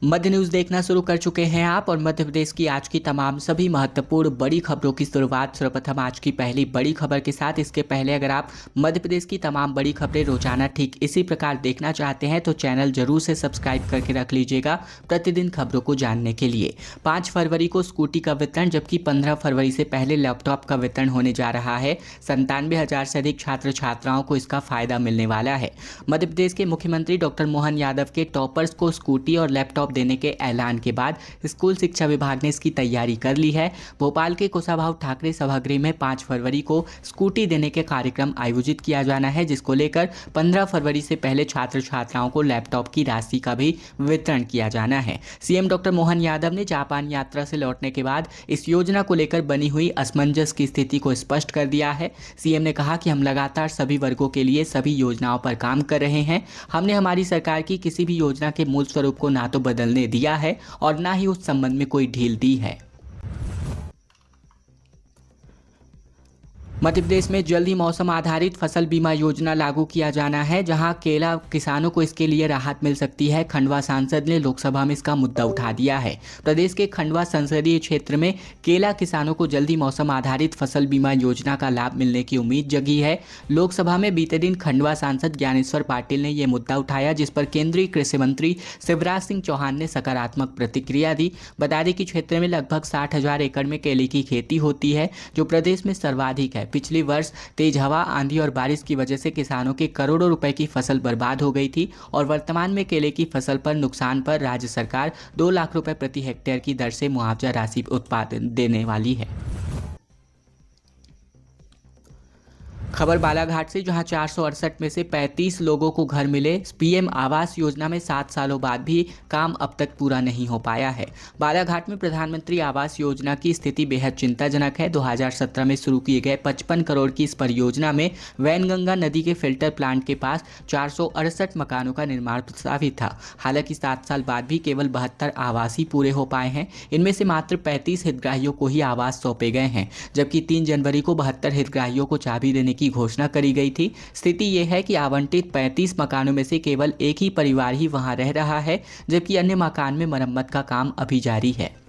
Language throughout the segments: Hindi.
मध्य न्यूज़ देखना शुरू कर चुके हैं आप और मध्य प्रदेश की आज की तमाम सभी महत्वपूर्ण बड़ी खबरों की शुरुआत सर्वप्रथम आज की पहली बड़ी खबर के साथ। इसके पहले अगर आप मध्य प्रदेश की तमाम बड़ी खबरें रोजाना ठीक इसी प्रकार देखना चाहते हैं तो चैनल जरूर से सब्सक्राइब करके रख लीजिएगा प्रतिदिन खबरों को जानने के लिए। 5 फरवरी को स्कूटी का वितरण, जबकि 15 फरवरी से पहले लैपटॉप का वितरण होने जा रहा है। 97,000 से अधिक छात्र छात्राओं को इसका फायदा मिलने वाला है। मध्य प्रदेश के मुख्यमंत्री डॉक्टर मोहन यादव के टॉपर्स को स्कूटी और लैपटॉप देने के ऐलान के बाद स्कूल शिक्षा विभाग ने इसकी तैयारी कर ली है। भोपाल के कुशाभाऊ ठाकरे सभागृह में 5 फरवरी को स्कूटी देने के कार्यक्रम आयोजित किया जाना है, जिसको लेकर 15 फरवरी से पहले छात्र छात्राओं को लैपटॉप की राशि का भी वितरण किया जाना है। सीएम डॉक्टर मोहन यादव ने जापान यात्रा से लौटने के बाद इस योजना को लेकर बनी हुई असमंजस की स्थिति को स्पष्ट कर दिया है। सीएम ने कहा कि हम लगातार सभी वर्गों के लिए सभी योजनाओं पर काम कर रहे हैं। हमने हमारी सरकार की किसी भी योजना के मूल स्वरूप को ना तो बदलने दिया है और ना ही उस संबंध में कोई ढील दी है। मध्य प्रदेश में जल्द ही मौसम आधारित फसल बीमा योजना लागू किया जाना है, जहां केला किसानों को इसके लिए राहत मिल सकती है। खंडवा सांसद ने लोकसभा में इसका मुद्दा उठा दिया है। प्रदेश के खंडवा संसदीय क्षेत्र में केला किसानों को जल्द ही मौसम आधारित फसल बीमा योजना का लाभ मिलने की उम्मीद जगी है। लोकसभा में बीते दिन खंडवा सांसद ज्ञानेश्वर पाटिल ने यह मुद्दा उठाया, जिस पर केंद्रीय कृषि मंत्री शिवराज सिंह चौहान ने सकारात्मक प्रतिक्रिया दी। बता दें कि क्षेत्र में लगभग 60,000 एकड़ में केले की खेती होती है, जो प्रदेश में सर्वाधिक है। पिछले वर्ष तेज हवा, आंधी और बारिश की वजह से किसानों के करोड़ों रुपए की फसल बर्बाद हो गई थी और वर्तमान में केले की फसल पर नुकसान पर राज्य सरकार 2 लाख रुपए प्रति हेक्टेयर की दर से मुआवजा राशि उत्पादन देने वाली है। खबर बालाघाट से, जहां 468 में से 35 लोगों को घर मिले। पीएम आवास योजना में 7 सालों बाद भी काम अब तक पूरा नहीं हो पाया है। बालाघाट में प्रधानमंत्री आवास योजना की स्थिति बेहद चिंताजनक है। 2017 में शुरू किए गए 55 करोड़ की इस परियोजना में वैनगंगा नदी के फिल्टर प्लांट के पास 468 मकानों का निर्माण प्रस्तावित था। हालांकि 7 साल बाद भी केवल 72 आवास ही पूरे हो पाए हैं। इनमें से मात्र 35 हितग्राहियों को ही आवास सौंपे गए हैं, जबकि 3 जनवरी को 72 हितग्राहियों को चाबी देने की घोषणा करी गई थी। स्थिति यह है कि आवंटित 35 मकानों में से केवल एक ही परिवार ही वहां रह रहा है, जबकि अन्य मकान में मरम्मत का काम अभी जारी है।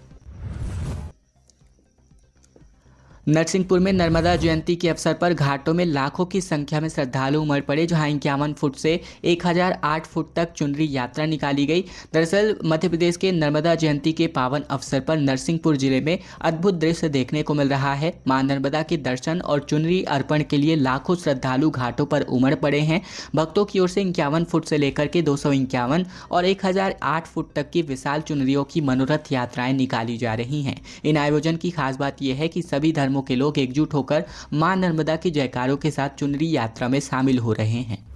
नरसिंहपुर में नर्मदा जयंती के अवसर पर घाटों में लाखों की संख्या में श्रद्धालु उमड़ पड़े, जहां 51 फुट से 1008 फुट तक चुनरी यात्रा निकाली गई। दरअसल मध्य प्रदेश के नर्मदा जयंती के पावन अवसर पर नरसिंहपुर जिले में अद्भुत दृश्य देखने को मिल रहा है। मां नर्मदा के दर्शन और चुनरी अर्पण के लिए लाखों श्रद्धालु घाटों पर उमड़ पड़े हैं। भक्तों की ओर से 51 फुट से लेकर के 251 और 1008 फुट तक की विशाल चुनरियों की मनोरथ यात्राएं निकाली जा रही हैं। इन आयोजन की खास बात यह है कि सभी धर्मों के लोग एकजुट होकर मां नर्मदा की जयकारों के साथ चुनरी यात्रा में शामिल हो रहे हैं।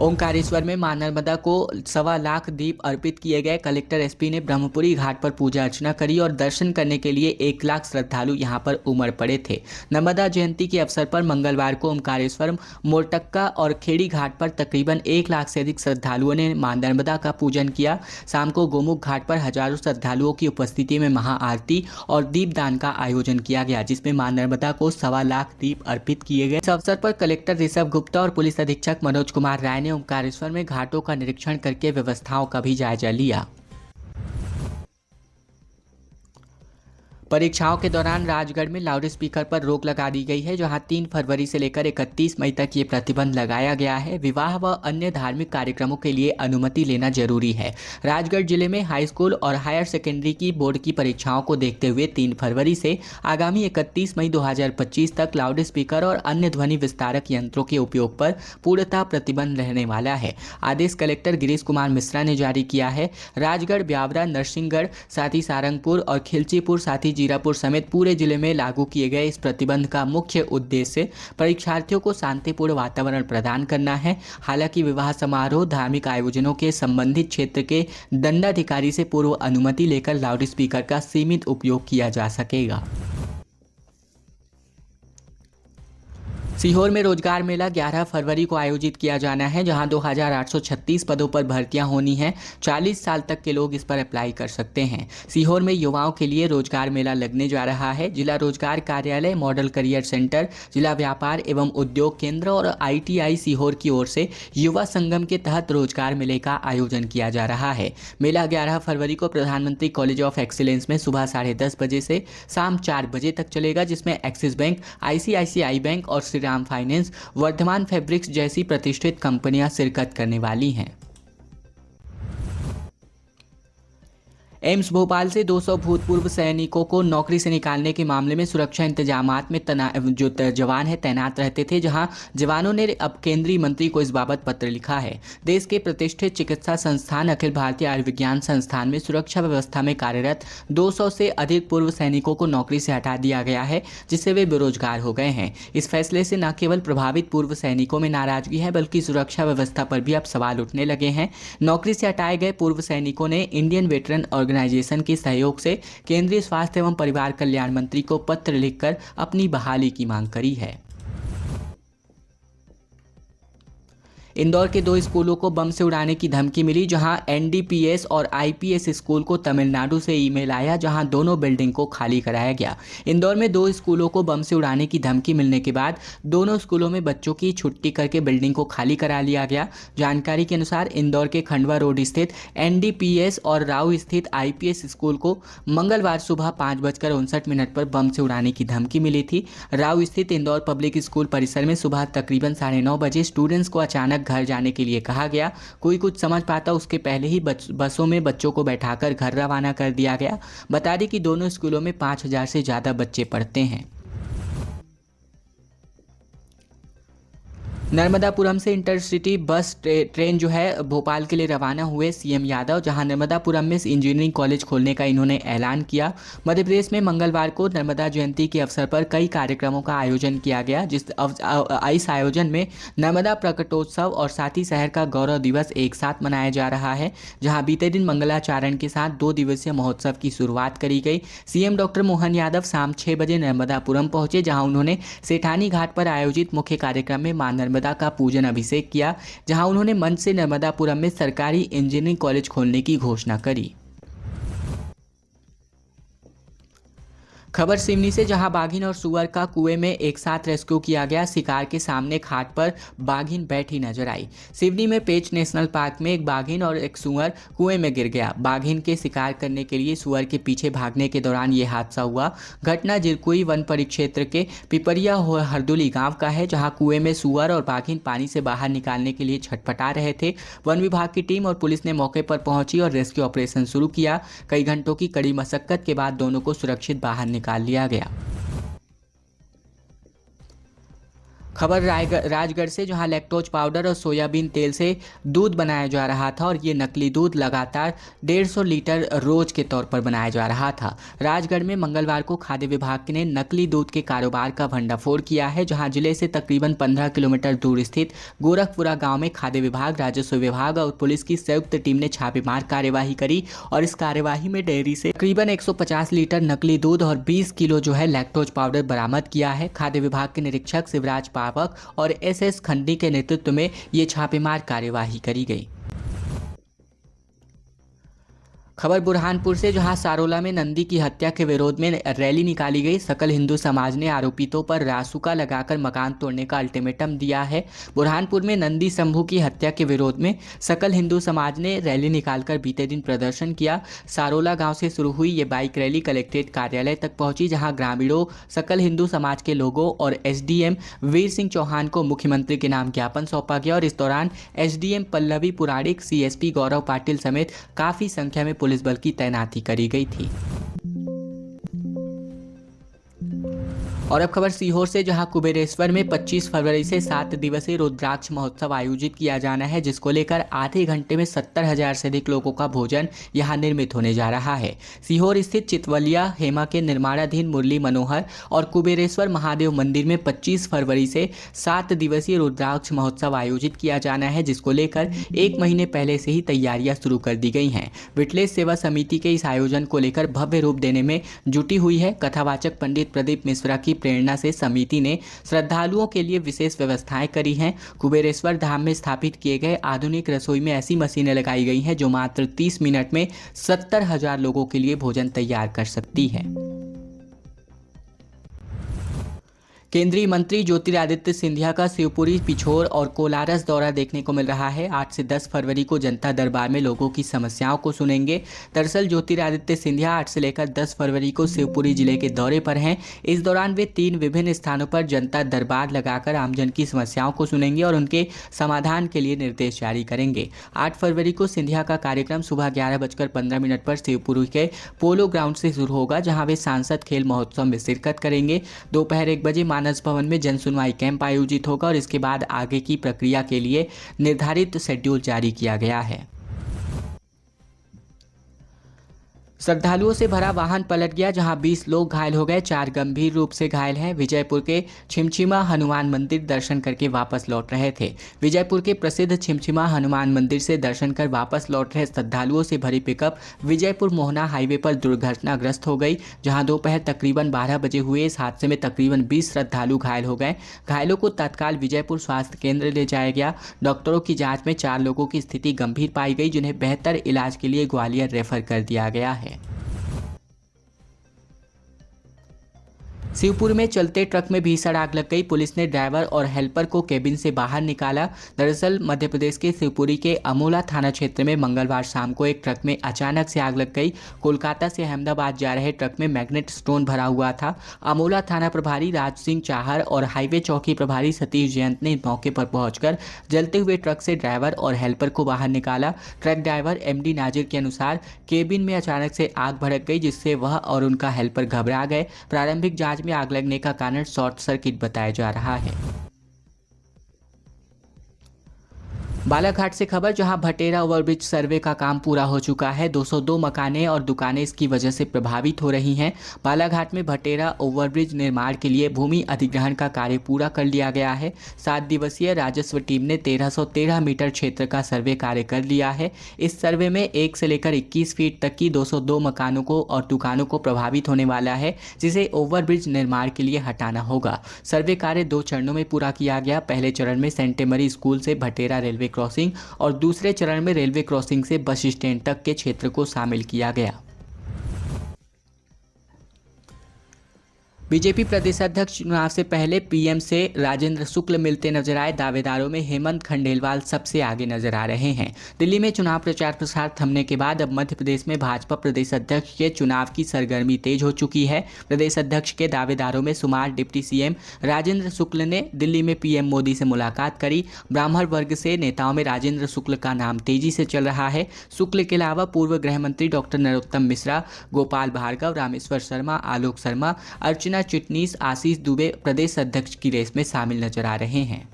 ओंकारेश्वर में मां नर्मदा को 1.25 लाख दीप अर्पित किए गए। कलेक्टर एसपी ने ब्रह्मपुरी घाट पर पूजा अर्चना करी और दर्शन करने के लिए 1 लाख श्रद्धालु यहां पर उमड़ पड़े थे। नर्मदा जयंती के अवसर पर मंगलवार को ओंकारेश्वर, मोरटक्का और खेड़ी घाट पर तकरीबन 1 लाख से अधिक श्रद्धालुओं ने मां नर्मदा का पूजन किया। शाम को गोमुख घाट पर हजारों श्रद्धालुओं की उपस्थिति में महाआरती और दीपदान का आयोजन किया गया, जिसमें मां नर्मदा को 1.25 लाख दीप अर्पित किए गए। इस अवसर पर कलेक्टर ऋषभ गुप्ता और पुलिस अधीक्षक मनोज कुमार राय ने ओंकारेश्वर में घाटों का निरीक्षण करके व्यवस्थाओं का भी जायजा लिया। परीक्षाओं के दौरान राजगढ़ में लाउड स्पीकर पर रोक लगा दी गई है, जहां 3 फरवरी से लेकर 31 मई तक ये प्रतिबंध लगाया गया है। विवाह व अन्य धार्मिक कार्यक्रमों के लिए अनुमति लेना जरूरी है। राजगढ़ जिले में हाई स्कूल और हायर सेकेंडरी की बोर्ड की परीक्षाओं को देखते हुए 3 फरवरी से आगामी 31 मई 2025 तक लाउड स्पीकर और अन्य ध्वनि विस्तारक यंत्रों के उपयोग पर पूर्णतः प्रतिबंध रहने वाला है। आदेश कलेक्टर गिरीश कुमार मिश्रा ने जारी किया है। राजगढ़, ब्यावरा, नरसिंहगढ़, साथ ही सारंगपुर और खिलचीपुर, साथ ही जीरापुर समेत पूरे जिले में लागू किए गए इस प्रतिबंध का मुख्य उद्देश्य परीक्षार्थियों को शांतिपूर्ण वातावरण प्रदान करना है। हालांकि विवाह समारोह, धार्मिक आयोजनों के संबंधित क्षेत्र के दंडाधिकारी से पूर्व अनुमति लेकर लाउड स्पीकर का सीमित उपयोग किया जा सकेगा। सीहोर में रोजगार मेला 11 फरवरी को आयोजित किया जाना है, जहां 2836 पदों पर भर्तियां होनी हैं। 40 साल तक के लोग इस पर अप्लाई कर सकते हैं। सीहोर में युवाओं के लिए रोजगार मेला लगने जा रहा है। जिला रोजगार कार्यालय, मॉडल करियर सेंटर, जिला व्यापार एवं उद्योग केंद्र और ITI सीहोर की ओर से युवा संगम के तहत रोजगार मेले का आयोजन किया जा रहा है। मेला 11 फरवरी को प्रधानमंत्री कॉलेज ऑफ एक्सीलेंस में सुबह 10:30 बजे से शाम 4 बजे तक चलेगा, जिसमें एक्सिस बैंक, ICICI बैंक और श्रीराम फाइनेंस, वर्धमान फैब्रिक्स जैसी प्रतिष्ठित कंपनियां शिरकत करने वाली हैं। एम्स भोपाल से 200 भूतपूर्व सैनिकों को नौकरी से निकालने के मामले में सुरक्षा इंतजामात में जो जवान है तैनात रहते थे, जहां जवानों ने अब केंद्रीय मंत्री को इस बाबत पत्र लिखा है। देश के प्रतिष्ठित चिकित्सा संस्थान अखिल भारतीय आयुर्विज्ञान संस्थान में सुरक्षा व्यवस्था में कार्यरत 200 से अधिक पूर्व सैनिकों को नौकरी से हटा दिया गया है, जिससे वे बेरोजगार हो गए हैं। इस फैसले से न केवल प्रभावित पूर्व सैनिकों में नाराजगी है, बल्कि सुरक्षा व्यवस्था पर भी अब सवाल उठने लगे हैं। नौकरी से हटाए गए पूर्व सैनिकों ने इंडियन वेटरन ऑर्गेनाइजेशन के सहयोग से केंद्रीय स्वास्थ्य एवं परिवार कल्याण मंत्री को पत्र लिखकर अपनी बहाली की मांग करी है। इंदौर के 2 स्कूलों को बम से उड़ाने की धमकी मिली, जहां NDPS और IPS स्कूल को तमिलनाडु से ईमेल आया, जहां दोनों बिल्डिंग को खाली कराया गया। इंदौर में 2 स्कूलों को बम से उड़ाने की धमकी मिलने के बाद दोनों स्कूलों में बच्चों की छुट्टी करके बिल्डिंग को खाली करा लिया गया। जानकारी के अनुसार इंदौर के खंडवा रोड स्थित NDPS और राव स्थित IPS स्कूल को मंगलवार सुबह 5:59 पर बम से उड़ाने की धमकी मिली थी। राव स्थित इंदौर पब्लिक स्कूल परिसर में सुबह तकरीबन 9:30 बजे स्टूडेंट्स को अचानक घर जाने के लिए कहा गया। कोई कुछ समझ पाता उसके पहले ही बसों में बच्चों को बैठाकर घर रवाना कर दिया गया। बता दें कि दोनों स्कूलों में 5000 से ज़्यादा बच्चे पढ़ते हैं। नर्मदापुरम से इंटरसिटी बस ट्रेन जो है भोपाल के लिए रवाना हुए CM यादव, जहां नर्मदापुरम में इंजीनियरिंग कॉलेज खोलने का इन्होंने ऐलान किया। मध्य प्रदेश में मंगलवार को नर्मदा जयंती के अवसर पर कई कार्यक्रमों का आयोजन किया गया, इस आयोजन में नर्मदा प्रकटोत्सव और साथ ही शहर का गौरव दिवस एक साथ मनाया जा रहा है, जहां बीते दिन मंगलाचरण के साथ 2 दिवसीय महोत्सव की शुरुआत करी गई। CM डॉक्टर मोहन यादव शाम 6 बजे नर्मदापुरम पहुंचे, जहां उन्होंने सेठानी घाट पर आयोजित मुख्य कार्यक्रम में मां नर्मदा का पूजन अभिषेक किया, जहां उन्होंने मंच से नर्मदापुरम में सरकारी इंजीनियरिंग कॉलेज खोलने की घोषणा करी। खबर सिवनी से, जहां बाघिन और सुअर का कुएं में एक साथ रेस्क्यू किया गया। शिकार के सामने खाट पर बाघिन बैठी नजर आई। सिवनी में पेंच नेशनल पार्क में एक बाघिन और एक सुअर कुएं में गिर गया। बाघिन के शिकार करने के लिए सुअर के पीछे भागने के दौरान ये हादसा हुआ। घटना जिरकुई वन परिक्षेत्र के पिपरिया हरदुली गांव का है, जहां कुएं में सुअर और बाघिन पानी से बाहर निकालने के लिए छटपटा रहे थे। वन विभाग की टीम और पुलिस ने मौके पर पहुंची और रेस्क्यू ऑपरेशन शुरू किया। कई घंटों की कड़ी मशक्कत के बाद दोनों को सुरक्षित बाहर निकाल लिया गया। खबर राजगढ़ से, जहां लैक्टोज पाउडर और सोयाबीन तेल से दूध बनाया जा रहा था और ये नकली दूध लगातार 150 लीटर रोज के तौर पर बनाया जा रहा था। राजगढ़ में मंगलवार को खाद्य विभाग ने नकली दूध के कारोबार का भंडाफोड़ किया है, जहां जिले से तकरीबन 15 किलोमीटर दूर स्थित गोरखपुरा गांव में खाद्य विभाग, राजस्व विभाग और पुलिस की संयुक्त टीम ने छापेमार कार्यवाही करी और इस कार्यवाही में डेयरी से तकरीबन 150 लीटर नकली दूध और 20 किलो जो है लैक्टोज पाउडर बरामद किया है। खाद्य विभाग के निरीक्षक शिवराज पावक और SS खंडी के नेतृत्व में ये छापेमार कार्यवाही करी गई। खबर बुरहानपुर से, जहां सारोला में नंदी की हत्या के विरोध में रैली निकाली गई। सकल हिंदू समाज ने आरोपितों पर रासुका लगाकर मकान तोड़ने का अल्टीमेटम दिया है। बुरहानपुर में नंदी शंभू की हत्या के विरोध में सकल हिंदू समाज ने रैली निकालकर बीते दिन प्रदर्शन किया। सारोला गांव से शुरू हुई ये बाइक रैली कलेक्ट्रेट कार्यालय तक पहुंची, जहां ग्रामीणों, सकल हिंदू समाज के लोगों और SDM वीर सिंह चौहान को मुख्यमंत्री के नाम ज्ञापन सौंपा गया और इस दौरान SDM पल्लवी पुराणिक, CSP गौरव पाटिल समेत काफी संख्या में पुलिस बल की तैनाती करी गई थी। और अब खबर सीहोर से, जहां कुबेरेश्वर में 25 फरवरी से 7 दिवसीय रुद्राक्ष महोत्सव आयोजित किया जाना है, जिसको लेकर आधे घंटे में 70,000 से अधिक लोगों का भोजन यहां निर्मित होने जा रहा है। सीहोर स्थित चितवलिया हेमा के निर्माणाधीन मुरली मनोहर और कुबेरेश्वर महादेव मंदिर में 25 फरवरी से 7 दिवसीय रुद्राक्ष महोत्सव आयोजित किया जाना है, जिसको लेकर 1 महीने पहले से ही तैयारियां शुरू कर दी गई हैं। विटलेश सेवा समिति के इस आयोजन को लेकर भव्य रूप देने में जुटी हुई है। कथावाचक पंडित प्रदीप मिश्रा की प्रेरणा से समिति ने श्रद्धालुओं के लिए विशेष व्यवस्थाएं करी हैं। कुबेरेश्वर धाम में स्थापित किए गए आधुनिक रसोई में ऐसी मशीनें लगाई गई हैं जो मात्र 30 मिनट में 70,000 लोगों के लिए भोजन तैयार कर सकती है। केंद्रीय मंत्री ज्योतिरादित्य सिंधिया का शिवपुरी, पिछोर और कोलारस दौरा देखने को मिल रहा है। 8 से 10 फरवरी को जनता दरबार में लोगों की समस्याओं को सुनेंगे। दरअसल ज्योतिरादित्य सिंधिया 8 से लेकर 10 फरवरी को शिवपुरी जिले के दौरे पर हैं। इस दौरान वे 3 विभिन्न स्थानों पर जनता दरबार लगाकर आमजन की समस्याओं को सुनेंगे और उनके समाधान के लिए निर्देश जारी करेंगे। 8 फरवरी को सिंधिया का कार्यक्रम सुबह 11:15 पर शिवपुरी के पोलो ग्राउंड से शुरू होगा, जहां वे सांसद खेल महोत्सव में शिरकत करेंगे। दोपहर 1 बजे मानस भवन में जन सुनवाई कैंप आयोजित होगा और इसके बाद आगे की प्रक्रिया के लिए निर्धारित शेड्यूल जारी किया गया है। श्रद्धालुओं से भरा वाहन पलट गया, जहां 20 लोग घायल हो गए, 4 गंभीर रूप से घायल हैं। विजयपुर के छिमछिमा हनुमान मंदिर दर्शन करके वापस लौट रहे थे। विजयपुर के प्रसिद्ध छिमछिमा हनुमान मंदिर से दर्शन कर वापस लौट रहे श्रद्धालुओं से भरी पिकअप विजयपुर मोहना हाईवे पर दुर्घटनाग्रस्त हो गई, जहां दोपहर तकरीबन 12 बजे हुए इस हादसे में तकरीबन 20 श्रद्धालु घायल हो गए। घायलों को तत्काल विजयपुर स्वास्थ्य केंद्र ले जाया गया। डॉक्टरों की जाँच में 4 लोगों की स्थिति गंभीर पाई गई, जिन्हें बेहतर इलाज के लिए ग्वालियर रेफर कर दिया गया है। शिवपुरी में चलते ट्रक में भीषण आग लग गई। पुलिस ने ड्राइवर और हेल्पर को केबिन से बाहर निकाला। दरअसल मध्य प्रदेश के शिवपुरी के अमोला थाना क्षेत्र में मंगलवार शाम को एक ट्रक में अचानक से आग लग गई। कोलकाता से अहमदाबाद जा रहे ट्रक में मैग्नेट स्टोन भरा हुआ था। अमोला थाना प्रभारी राज सिंह चाहर और हाईवे चौकी प्रभारी सतीश जयंत ने मौके पर पहुंचकर जलते हुए ट्रक से ड्राइवर और हेल्पर को बाहर निकाला। ट्रक ड्राइवर एमडी नाजिर के अनुसार केबिन में अचानक से आग भड़क गई, जिससे वह और उनका हेल्पर घबरा गए। प्रारंभिक जांच में आग लगने का कारण शॉर्ट सर्किट बताया जा रहा है। बालाघाट से खबर, जहां भटेरा ओवरब्रिज सर्वे का काम पूरा हो चुका है। 202 मकानें और दुकानें इसकी वजह से प्रभावित हो रही हैं। बालाघाट में भटेरा ओवरब्रिज निर्माण के लिए भूमि अधिग्रहण का कार्य पूरा कर लिया गया है। 7 दिवसीय राजस्व टीम ने 1313 मीटर क्षेत्र का सर्वे कार्य कर लिया है। इस सर्वे में 1 से लेकर 21 फीट तक की 202 मकानों को और दुकानों को प्रभावित होने वाला है, जिसे ओवरब्रिज निर्माण के लिए हटाना होगा। सर्वे कार्य 2 चरणों में पूरा किया गया। पहले चरण में सेंट मेरी स्कूल से भटेरा रेलवे क्रॉसिंग और दूसरे चरण में रेलवे क्रॉसिंग से बस स्टैंड तक के क्षेत्र को शामिल किया गया। बीजेपी प्रदेश अध्यक्ष चुनाव से पहले पीएम से राजेंद्र शुक्ल मिलते नजर आए। दावेदारों में हेमंत खंडेलवाल सबसे आगे नजर आ रहे हैं। दिल्ली में चुनाव प्रचार प्रसार थमने के बाद अब मध्य प्रदेश में भाजपा प्रदेश अध्यक्ष के चुनाव की सरगर्मी तेज हो चुकी है। प्रदेश अध्यक्ष के दावेदारों में शुमार डिप्टी सीएम राजेंद्र शुक्ल ने दिल्ली में पीएम मोदी से मुलाकात करी। ब्राह्मण वर्ग से नेताओं में राजेंद्र शुक्ल का नाम तेजी से चल रहा है। शुक्ल के अलावा पूर्व गृह मंत्री डॉक्टर नरोत्तम मिश्रा, गोपाल भार्गव, रामेश्वर शर्मा, आलोक शर्मा, अर्चना चिटनीस, आशीष दुबे प्रदेश अध्यक्ष की रेस में शामिल नजर आ रहे हैं।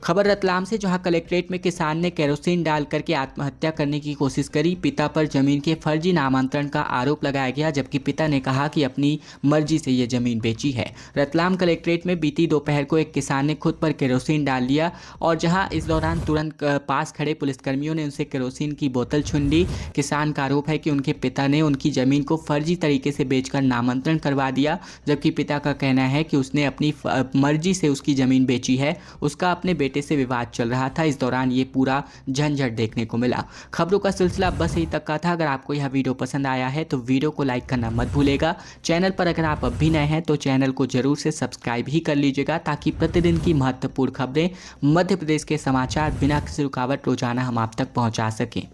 खबर रतलाम से, जहां कलेक्ट्रेट में किसान ने केरोसिन डाल करके आत्महत्या करने की कोशिश करी। पिता पर जमीन के फर्जी नामांतरण का आरोप लगाया गया, जबकि पिता ने कहा कि अपनी मर्जी से ये जमीन बेची है। रतलाम कलेक्ट्रेट में बीती दोपहर को एक किसान ने खुद पर केरोसिन डाल लिया और जहां इस दौरान तुरंत पास खड़े पुलिसकर्मियों ने उनसे केरोसिन की बोतल छीन ली। किसान का आरोप है कि उनके पिता ने उनकी जमीन को फर्जी तरीके से बेचकर नामांतरण करवा दिया, जबकि पिता का कहना है कि उसने अपनी मर्जी से उसकी जमीन बेची है। उसका अपने बेटे से विवाद चल रहा था। इस दौरान ये पूरा झंझट देखने को मिला। खबरों का सिलसिला बस यहीं तक का था। अगर आपको यह वीडियो पसंद आया है तो वीडियो को लाइक करना मत भूलेगा। चैनल पर अगर आप अब भी नए हैं तो चैनल को जरूर से सब्सक्राइब ही कर लीजिएगा, ताकि प्रतिदिन की महत्वपूर्ण खबरें, मध्य प्रदेश के समाचार बिना किसी रुकावट रोजाना हम आप तक पहुंचा सकें।